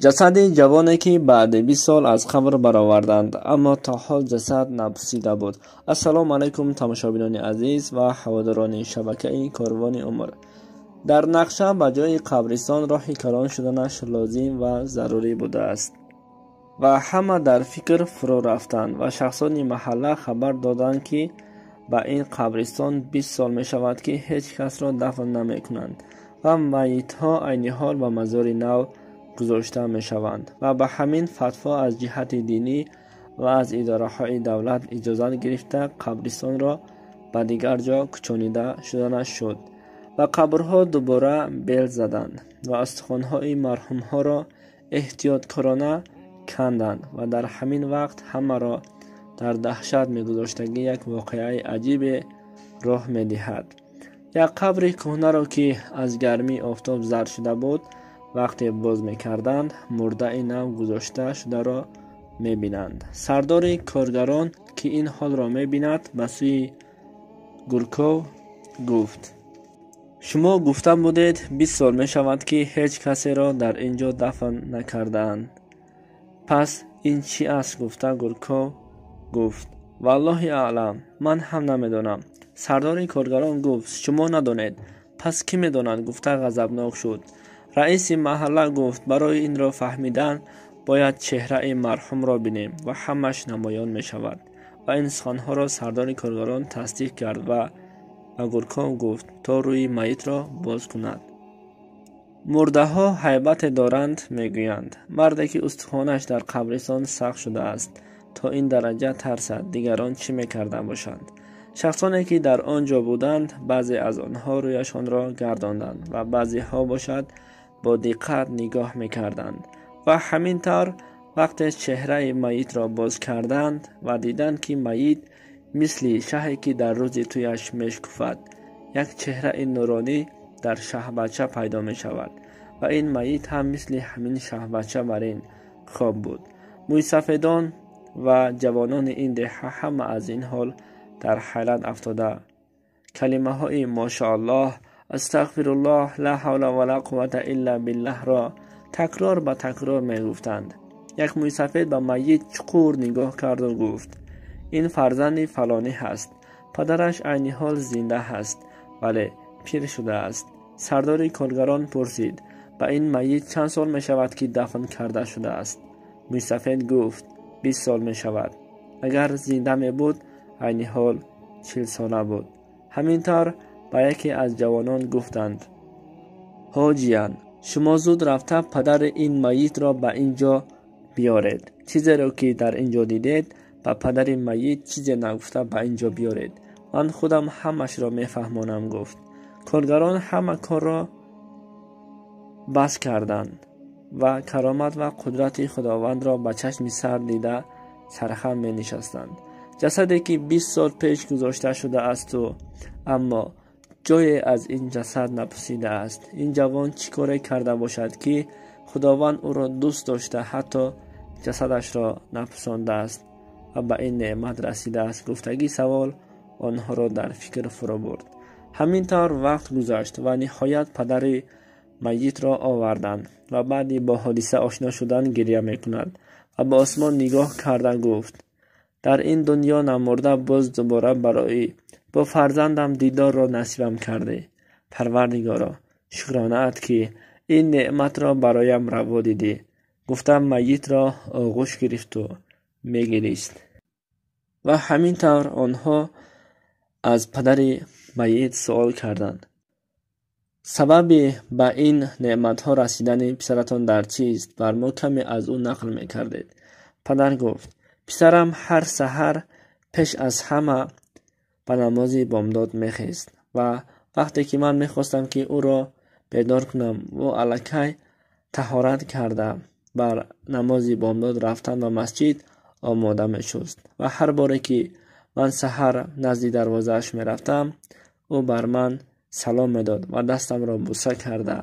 جسد جوانی که بعد 20 سال از قبر برآوردند اما تا حال جسد نپوسیده بود. السلام علیکم تماشاگران عزیز و هواداران شبکه کاروان عمر. در نقشه به جای قبرستان راه کران شدنش لازم و ضروری بوده است و همه در فکر فرو رفتند و شخصان محله خبر دادند که به این قبرستان 20 سال می شود که هیچ کس را دفن نمی کنند و میت ها عین حال به مزار نو گذاشته می شوند و به همین فتوا از جهت دینی و از اداره های دولت اجازه گرفته قبرستان را به دیگر جا کشانیده شدن شد و قبرها دوباره بیل زدند و استخوان های مرحوم ها را احتیاطکارانه کندند و در همین وقت همه را در دهشت می گذاشتگی یک واقعه عجیب راه می دهد. یک قبر کهنه را که از گرمی آفتاب زرد شده بود وقتی باز می کردند مرده نو گذاشته شده را می بینند. سردار کارگران که این حال را می بیند به سوی گورکوف گفت: شما گفتم بودید 20 سال می شود که هیچ کسی را در اینجا دفن نکردند. پس این چی است؟ گفته گورکوف گفت: والله اعلم، من هم نمیدانم. سردار کارگران گفت: شما ندانید، پس کی میداند؟ گفته غضبناک شد. رئیس محله گفت: برای این را فهمیدن باید چهره مرحوم را بینیم و همش نمایان می شود. و این سخنها را سردار کارگران تصدیق کرد و گورکوف گفت تا روی میت را باز کند. مرده ها هیبت دارند میگویند. مردی که استخوانش در قبرستان سخت شده است تا این درجه ترسد دیگران چی میکرده باشند؟ شخصانی که در آنجا بودند بعضی از آنها رویشان را گرداندند و بعضی ها باشد با دقت نگاه میکردند و همینطور وقتی چهره میت را باز کردند و دیدند که میت مثل شهی که در روز تویش میشکفد یک چهره نورانی در شه بچه پیدا می شود و این میت هم مثل همین شه بچه بر این خواب بود. موسفیدان و جوانان این دهه همه از این حال در حیرت افتاده کلمه های ماشاءالله، استغفرالله، لا حول ولا قوة الا بالله را تکرار به تکرار می گفتند. یک موسفید به میت چقور نگاه کرد و گفت: این فرزند فلانی هست. پدرش عین حال زنده هست ولی پیر شده است. سردار کارگران پرسید: به این میت چند سال می شود که دفن کرده شده است؟ موسفید گفت: 20 سال می شود. اگر زنده می بود عین حال 40 ساله بود. همینطور به یکی از جوانان گفتند: حاجیان، شما زود رفته پدر این میت را به اینجا بیارید. چیزی را که در اینجا دیدید به پدر میت چیزی نگفته به اینجا بیارید. من خودم همش را میفهمانم. گفت. کارگران همه کار را بس کردند و کرامت و قدرت خداوند را به چشم سر دیده سرخم می نشستند. جسدی که 20 سال پیش گذاشته شده است و اما جای از این جسد نپوسیده است. این جوان چی کاری کرده باشد که خداوند او را دوست داشته حتی جسدش را نپوسانده است و به این نعمت رسیده است؟ گفتگی سوال آنها را در فکر فرو برد. همینطور وقت گذشت و نهایت پدر میت را آوردند و بعدی با حادثه آشنا شدن گریه میکند و به آسمان نگاه کرده گفت: در این دنیا نمرده باز دوباره برای با فرزندم دیدار را نصیبم کرده. پروردگارا شکرانه ات که این نعمت را برایم روا دیدی. گفتم میت را آغوش گرفت و میگریست و همینطور آنها از پدر میت سوال کردند: سبب به این نعمت ها رسیدن پسرتان در چیست؟ بر ما کمی از او نقل میکردید. پدر گفت: پسرم هر سحر پیش از همه به نماز بامداد میخیست و وقتی که من میخواستم که او را بیدار کنم و الکی طهارت کرده بر نماز بامداد رفتن و مسجد آماده میشست و هر باره که من سحر نزد دروازه‌اش میرفتم او بر من سلام میداد و دستم را بوسه کرده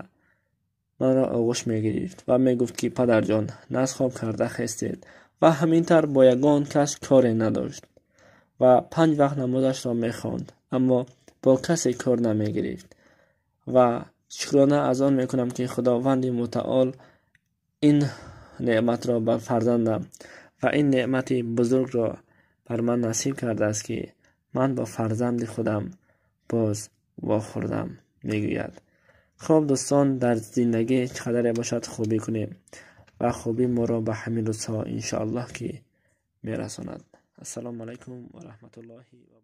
من را آغوش میگرفت و میگفت که پدر جان ناز خواب کرده خستید و همینطور با یگان کس کاری نداشت و 5 وقت نمازش را میخواند اما با کسی کار نمیگرفت و شکرانه از آن میکنم که خداوند متعال این نعمت را به فرزندم و این نعمت بزرگ را بر من نصیب کرده است که من با فرزند خودم باز واخوردم. میگوید خب دوستان، در زندگی چقدر باشد خوبی کنیم و خوبی ما را به همین روزها انشاءالله که میرساند. السلام علیکم و رحمت الله و